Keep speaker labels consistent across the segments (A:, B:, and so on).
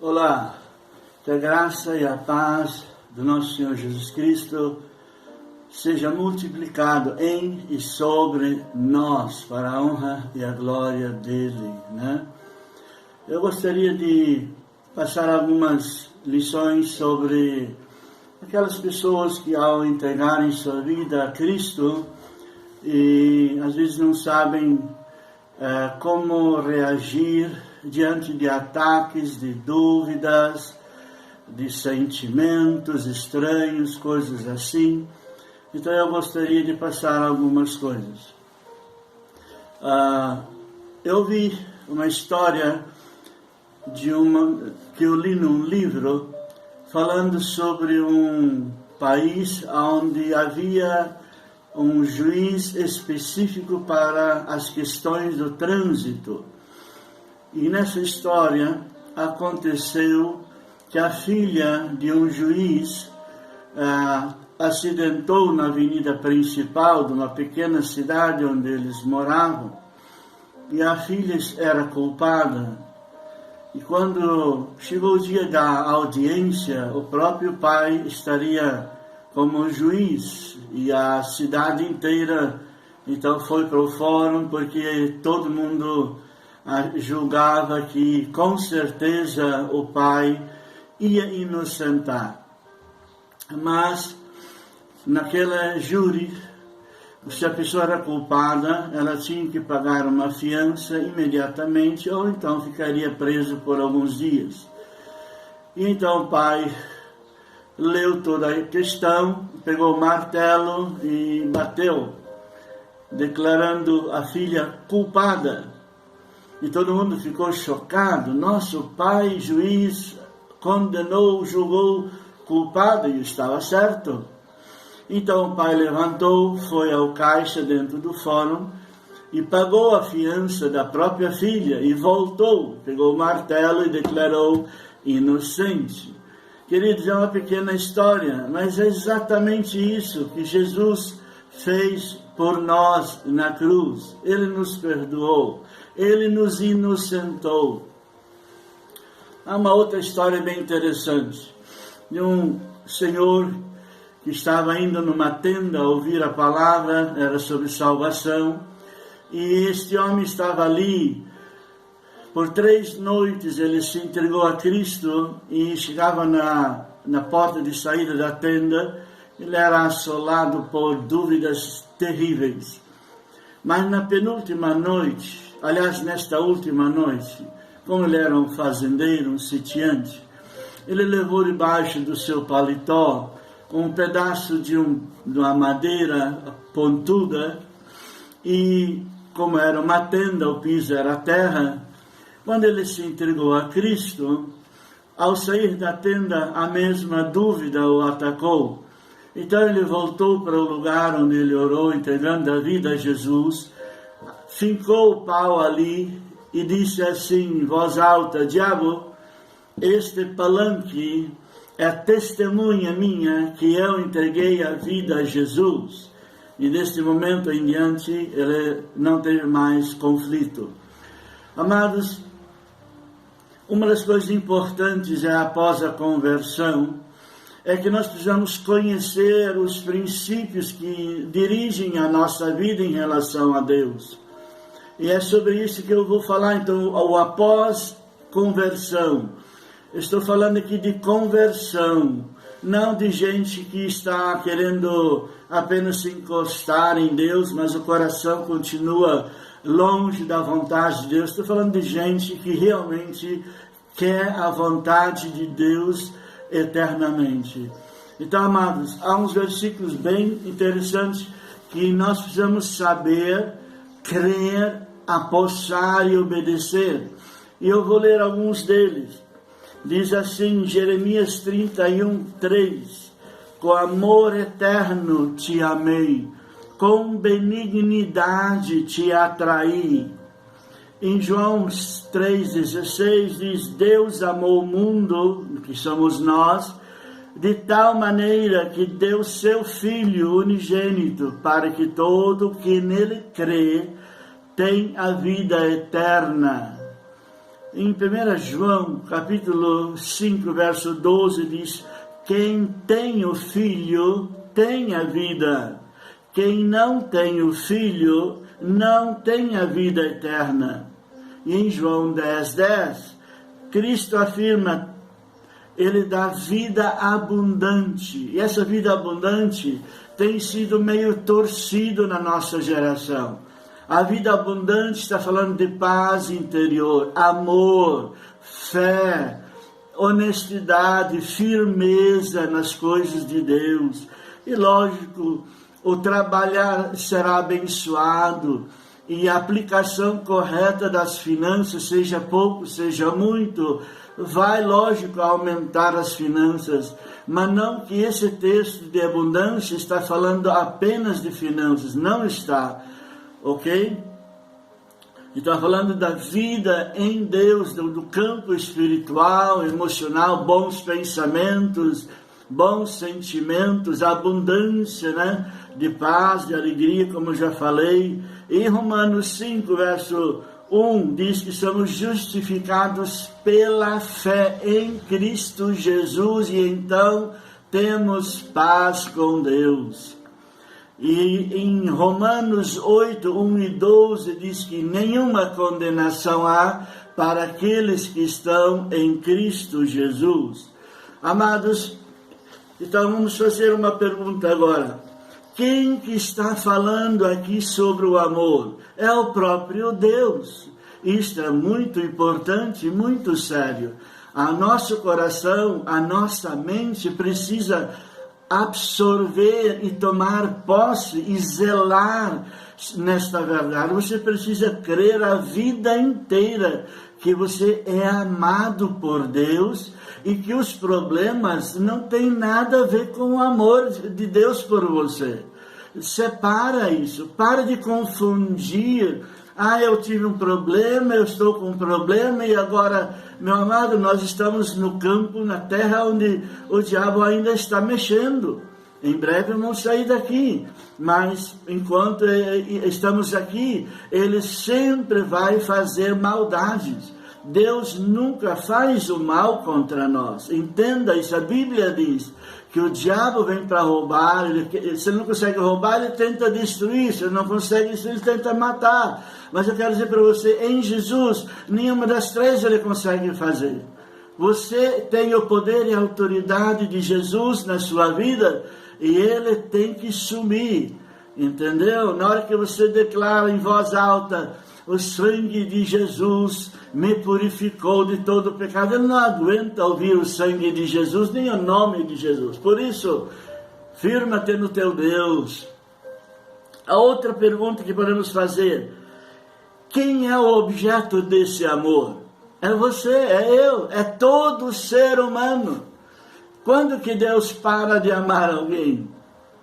A: Olá, que a graça e a paz do nosso Senhor Jesus Cristo seja multiplicado em e sobre nós, para a honra e a glória dele, né? Eu gostaria de passar algumas lições sobre aquelas pessoas que ao entregarem sua vida a Cristo e às vezes não sabem como reagir diante de ataques, de dúvidas, de sentimentos estranhos, coisas assim. Então eu gostaria de passar algumas coisas. Eu vi uma história que eu li num livro falando sobre um país onde havia um juiz específico para as questões do trânsito. E nessa história aconteceu que a filha de um juiz acidentou na avenida principal de uma pequena cidade onde eles moravam, e a filha era culpada. E quando chegou o dia da audiência, o próprio pai estaria como juiz, e a cidade inteira então foi para o fórum, porque todo mundo julgava que com certeza o pai ia inocentar. Mas naquela júri, se a pessoa era culpada, ela tinha que pagar uma fiança imediatamente, ou então ficaria preso por alguns dias. E então o pai leu toda a questão, pegou o martelo e bateu, declarando a filha culpada. E todo mundo ficou chocado. Nosso pai, juiz, condenou, julgou culpado, e estava certo. Então o pai levantou, foi ao caixa dentro do fórum e pagou a fiança da própria filha e voltou, pegou o martelo e declarou inocente. Queridos, é uma pequena história, mas é exatamente isso que Jesus fez por nós na cruz. Ele nos perdoou, Ele nos inocentou. Há uma outra história bem interessante, de um senhor que estava indo numa tenda a ouvir a palavra, era sobre salvação, e este homem estava ali. Por 3 noites ele se entregou a Cristo e chegava na porta de saída da tenda, ele era assolado por dúvidas terríveis. Mas na penúltima noite, aliás, nesta última noite, como ele era um fazendeiro, um sitiante, ele levou debaixo do seu paletó um pedaço de uma madeira pontuda, e como era uma tenda, o piso era terra. Quando ele se entregou a Cristo, ao sair da tenda, a mesma dúvida o atacou. Então ele voltou para o lugar onde ele orou, entregando a vida a Jesus, fincou o pau ali e disse assim, em voz alta: Diabo, este palanque é testemunha minha que eu entreguei a vida a Jesus. E deste momento em diante, ele não teve mais conflito. Amados, uma das coisas importantes após a conversão é que nós precisamos conhecer os princípios que dirigem a nossa vida em relação a Deus. E é sobre isso que eu vou falar, então, o após conversão. Estou falando aqui de conversão, não de gente que está querendo apenas se encostar em Deus, mas o coração continua longe da vontade de Deus. Estou falando de gente que realmente quer a vontade de Deus eternamente. Então, amados, há uns versículos bem interessantes que nós precisamos saber, crer, apossar e obedecer. E eu vou ler alguns deles. Diz assim, Jeremias 31:3: Com amor eterno te amei, com benignidade te atraí. Em João 3,16 diz: Deus amou o mundo, que somos nós, de tal maneira que deu seu Filho unigênito, para que todo que nele crê tenha a vida eterna. Em 1 João, capítulo 5, verso 12, diz: quem tem o Filho tem a vida. Quem não tem o Filho não tem a vida eterna. E em João 10:10, Cristo afirma, Ele dá vida abundante. E essa vida abundante tem sido meio torcido na nossa geração. A vida abundante está falando de paz interior, amor, fé, honestidade, firmeza nas coisas de Deus. E lógico, o trabalhar será abençoado e a aplicação correta das finanças, seja pouco, seja muito, vai, lógico, aumentar as finanças. Mas não que esse texto de abundância está falando apenas de finanças, não está. Ok? Está falando da vida em Deus, do campo espiritual, emocional, bons pensamentos, bons sentimentos, abundância, né? De paz, de alegria, como eu já falei. Em Romanos 5, verso 1, diz que somos justificados pela fé em Cristo Jesus e então temos paz com Deus. E em Romanos 8, 1 e 12 diz que nenhuma condenação há para aqueles que estão em Cristo Jesus. Amados, então vamos fazer uma pergunta agora. Quem que está falando aqui sobre o amor? É o próprio Deus. Isto é muito importante, muito sério. A nosso coração, a nossa mente precisa absorver e tomar posse e zelar nesta verdade. Você precisa crer a vida inteira que você é amado por Deus e que os problemas não têm nada a ver com o amor de Deus por você. Separa isso, para de confundir. Eu tive um problema, eu estou com um problema e agora, meu amado, nós estamos no campo, na terra onde o diabo ainda está mexendo. Em breve vamos sair daqui, mas enquanto estamos aqui, ele sempre vai fazer maldades. Deus nunca faz o mal contra nós. Entenda isso, a Bíblia diz que o diabo vem para roubar, se ele não consegue roubar, ele tenta destruir, se ele não consegue destruir, ele tenta matar. Mas eu quero dizer para você, em Jesus, nenhuma das três ele consegue fazer. Você tem o poder e a autoridade de Jesus na sua vida, e ele tem que sumir, entendeu? Na hora que você declara em voz alta, o sangue de Jesus me purificou de todo o pecado. Ele não aguenta ouvir o sangue de Jesus, nem o nome de Jesus. Por isso, firma-te no teu Deus. A outra pergunta que podemos fazer: quem é o objeto desse amor? É você, é eu, é todo ser humano. Quando que Deus para de amar alguém?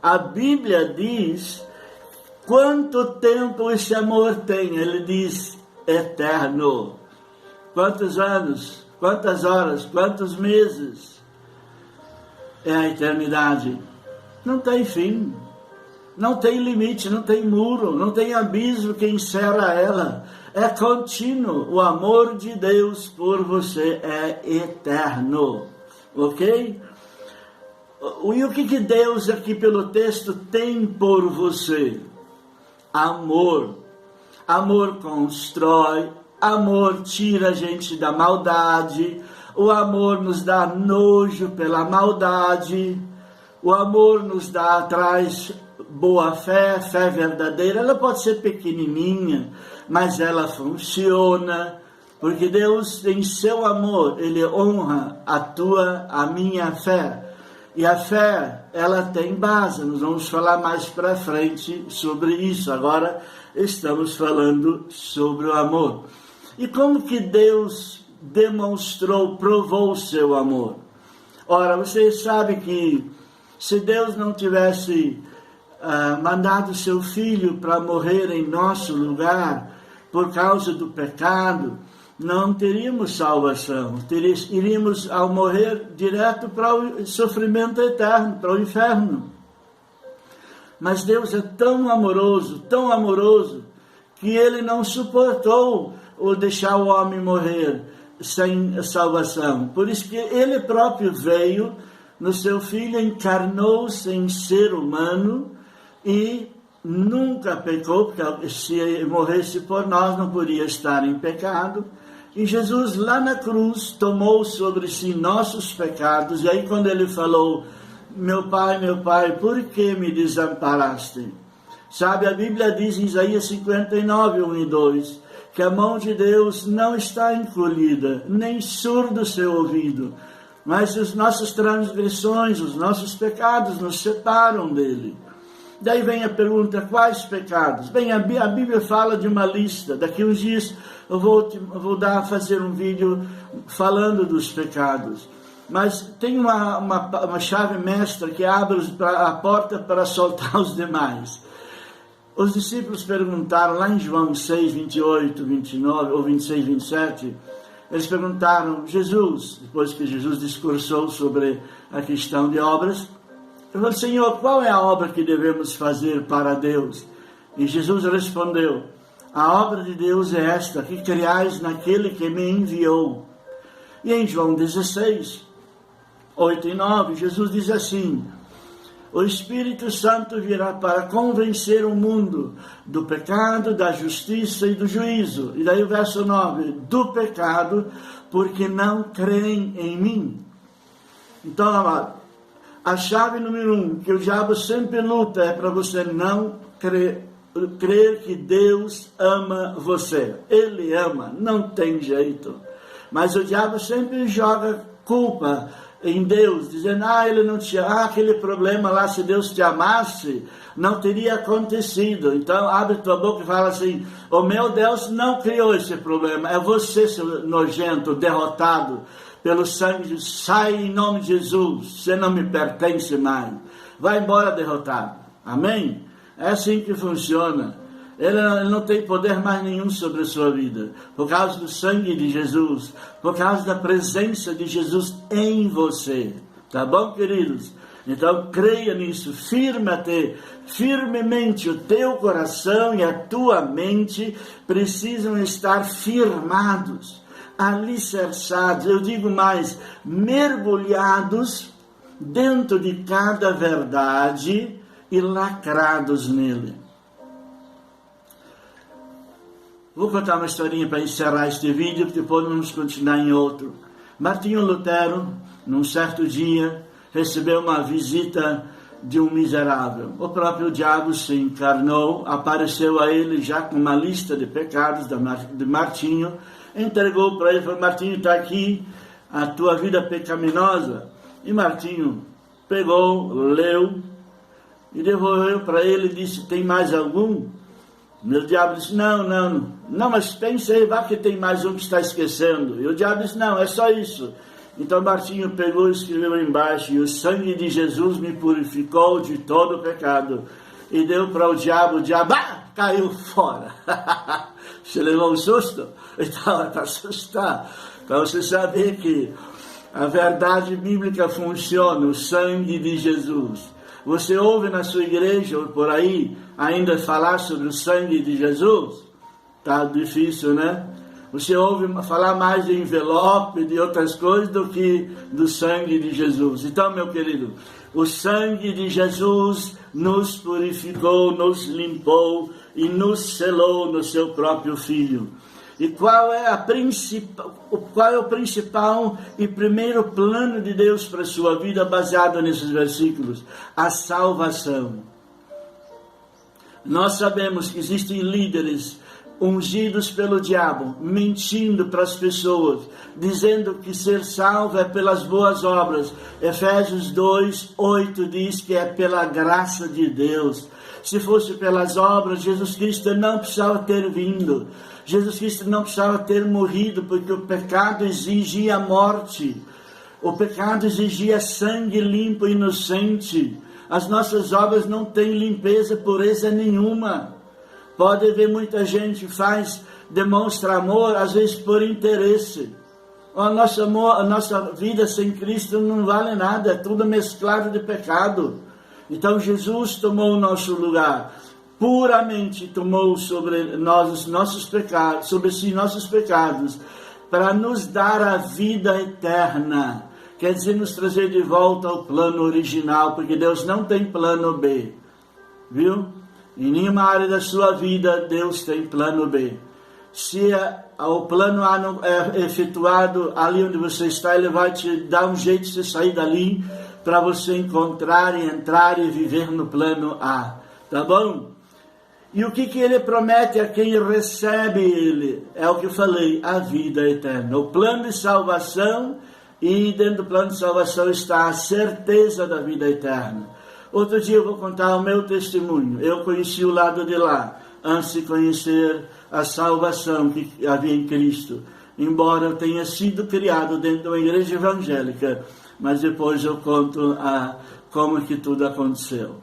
A: A Bíblia diz quanto tempo esse amor tem. Ele diz eterno. Quantos anos, quantas horas, quantos meses? É a eternidade. Não tem fim, não tem limite, não tem muro, não tem abismo que encerra ela. É contínuo. O amor de Deus por você é eterno. Ok? E o que Deus aqui pelo texto tem por você? Amor. Amor constrói, amor tira a gente da maldade, o amor nos dá nojo pela maldade, o amor nos traz boa fé, fé verdadeira. Ela pode ser pequenininha, mas ela funciona, porque Deus, em seu amor, Ele honra a minha fé. E a fé, ela tem base. Nós vamos falar mais para frente sobre isso. Agora estamos falando sobre o amor. E como que Deus provou o seu amor? Ora, você sabe que se Deus não tivesse mandado seu Filho para morrer em nosso lugar por causa do pecado, não teríamos salvação, iríamos ao morrer direto para o sofrimento eterno, para o inferno. Mas Deus é tão amoroso, que Ele não suportou ou deixar o homem morrer. sem salvação. Por isso que ele próprio veio, no seu Filho, encarnou-se em ser humano e nunca pecou, porque se morresse por nós não podia estar em pecado. E Jesus lá na cruz tomou sobre si nossos pecados. E aí quando ele falou, meu Pai, por que me desamparaste? Sabe, a Bíblia diz em Isaías 59, 1 e 2, que a mão de Deus não está encolhida, nem surdo o seu ouvido, mas as nossas transgressões, os nossos pecados nos separam dele. Daí vem a pergunta, quais pecados? Bem, a Bíblia fala de uma lista. Daqui uns dias eu vou fazer um vídeo falando dos pecados. Mas tem uma chave mestra que abre a porta para soltar os demais. Os discípulos perguntaram, lá em João 6, 28, 29, ou 26, 27, eles perguntaram, Jesus, depois que Jesus discursou sobre a questão de obras, ele falou, Senhor, qual é a obra que devemos fazer para Deus? E Jesus respondeu, a obra de Deus é esta, que creais naquele que me enviou. E em João 16, 8 e 9, Jesus diz assim, o Espírito Santo virá para convencer o mundo do pecado, da justiça e do juízo. E daí o verso 9, do pecado, porque não creem em mim. Então, amado, a chave número 1, que o diabo sempre luta, é para você não crer que Deus ama você. Ele ama, não tem jeito. Mas o diabo sempre joga culpa em Deus, dizendo, ele não te ama, aquele problema lá, se Deus te amasse, não teria acontecido. Então, abre tua boca e fala assim, o meu Deus não criou esse problema, é você, seu nojento, derrotado pelo sangue, sai em nome de Jesus, você não me pertence mais, vai embora derrotado, amém? É assim que funciona. Ele não tem poder mais nenhum sobre a sua vida, por causa do sangue de Jesus, por causa da presença de Jesus em você, tá bom, queridos? Então creia nisso, firmemente o teu coração e a tua mente precisam estar firmados, alicerçados, eu digo mais, mergulhados dentro de cada verdade e lacrados nele. Vou contar uma historinha para encerrar este vídeo, que depois vamos continuar em outro. Martinho Lutero, num certo dia, recebeu uma visita de um miserável. O próprio diabo se encarnou, apareceu a ele já com uma lista de pecados de Martinho, entregou para ele e falou, Martinho, está aqui a tua vida pecaminosa. E Martinho pegou, leu e devolveu para ele e disse, tem mais algum? O diabo disse, não, mas pense aí, vá que tem mais um que está esquecendo. E o diabo disse, não, é só isso. Então Martinho pegou e escreveu embaixo, e o sangue de Jesus me purificou de todo o pecado. E deu para o diabo caiu fora. Você levou um susto? Então, para assustar, para você saber que a verdade bíblica funciona, o sangue de Jesus. Você ouve na sua igreja ou por aí ainda falar sobre o sangue de Jesus? Tá difícil, né? Você ouve falar mais de envelope, de outras coisas do que do sangue de Jesus. Então, meu querido, o sangue de Jesus nos purificou, nos limpou e nos selou no seu próprio Filho. E qual é o principal e primeiro plano de Deus para a sua vida baseado nesses versículos? A salvação. Nós sabemos que existem líderes ungidos pelo diabo, mentindo para as pessoas, dizendo que ser salvo é pelas boas obras. Efésios 2, 8 diz que é pela graça de Deus. Se fosse pelas obras, Jesus Cristo não precisava ter vindo. Jesus Cristo não precisava ter morrido, porque o pecado exigia a morte. O pecado exigia sangue limpo e inocente. As nossas obras não têm limpeza, pureza nenhuma. Pode ver muita gente demonstra amor, às vezes por interesse. O nosso amor, a nossa vida sem Cristo não vale nada, é tudo mesclado de pecado. Então Jesus tomou o nosso lugar. Puramente tomou sobre nós os nossos pecados, sobre si nossos pecados, para nos dar a vida eterna. Quer dizer, nos trazer de volta ao plano original, porque Deus não tem plano B, viu? Em nenhuma área da sua vida, Deus tem plano B. Se o plano A não é efetuado ali onde você está, Ele vai te dar um jeito de você sair dali, para você encontrar e entrar e viver no plano A, tá bom? E o que Ele promete a quem recebe Ele? É o que eu falei, a vida eterna. O plano de salvação, e dentro do plano de salvação está a certeza da vida eterna. Outro dia eu vou contar o meu testemunho. Eu conheci o lado de lá, antes de conhecer a salvação que havia em Cristo. Embora eu tenha sido criado dentro de uma igreja evangélica, mas depois eu conto como que tudo aconteceu.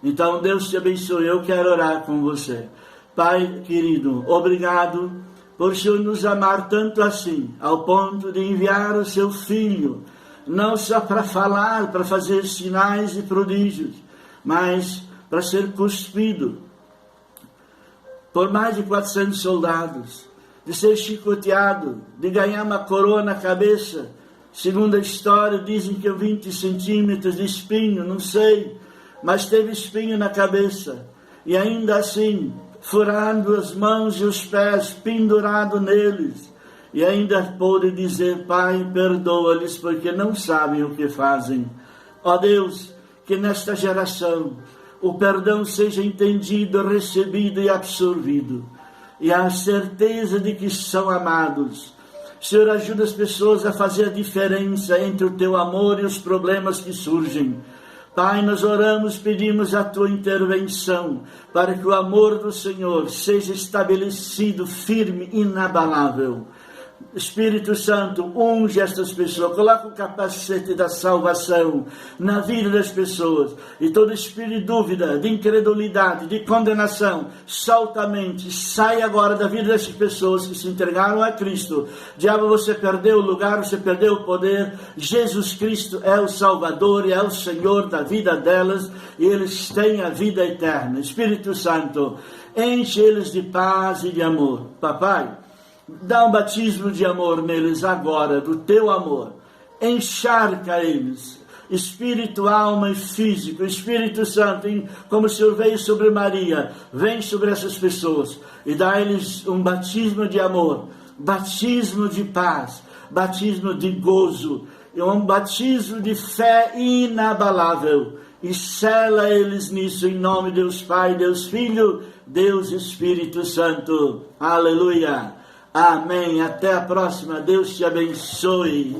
A: Então Deus te abençoe, eu quero orar com você. Pai querido, obrigado por o Senhor nos amar tanto assim, ao ponto de enviar o seu Filho, não só para falar, para fazer sinais e prodígios, mas para ser cuspido por mais de 400 soldados, de ser chicoteado, de ganhar uma coroa na cabeça. Segundo a história, dizem que 20 centímetros de espinho, não sei, mas teve espinho na cabeça, e ainda assim, furando as mãos e os pés, pendurado neles, e ainda pôde dizer: Pai, perdoa-lhes, porque não sabem o que fazem. Ó Deus, que nesta geração o perdão seja entendido, recebido e absorvido, e a certeza de que são amados. Senhor, ajuda as pessoas a fazer a diferença entre o teu amor e os problemas que surgem. Pai, nós oramos, pedimos a tua intervenção, para que o amor do Senhor seja estabelecido, firme, inabalável. Espírito Santo, unge estas pessoas, coloca o capacete da salvação na vida das pessoas, e todo espírito de dúvida, de incredulidade, de condenação, solta a mente, sai agora da vida dessas pessoas que se entregaram a Cristo. Diabo, você perdeu o lugar, você perdeu o poder. Jesus Cristo é o Salvador e é o Senhor da vida delas, e eles têm a vida eterna. Espírito Santo, enche eles de paz e de amor. Papai, dá um batismo de amor neles agora, do teu amor. Encharca eles, espírito, alma e físico. Espírito Santo, como o Senhor veio sobre Maria, vem sobre essas pessoas e dá a eles um batismo de amor, batismo de paz, batismo de gozo, e um batismo de fé inabalável. E sela eles nisso, em nome de Deus Pai, Deus Filho, Deus Espírito Santo. Aleluia. Amém. Até a próxima. Deus te abençoe.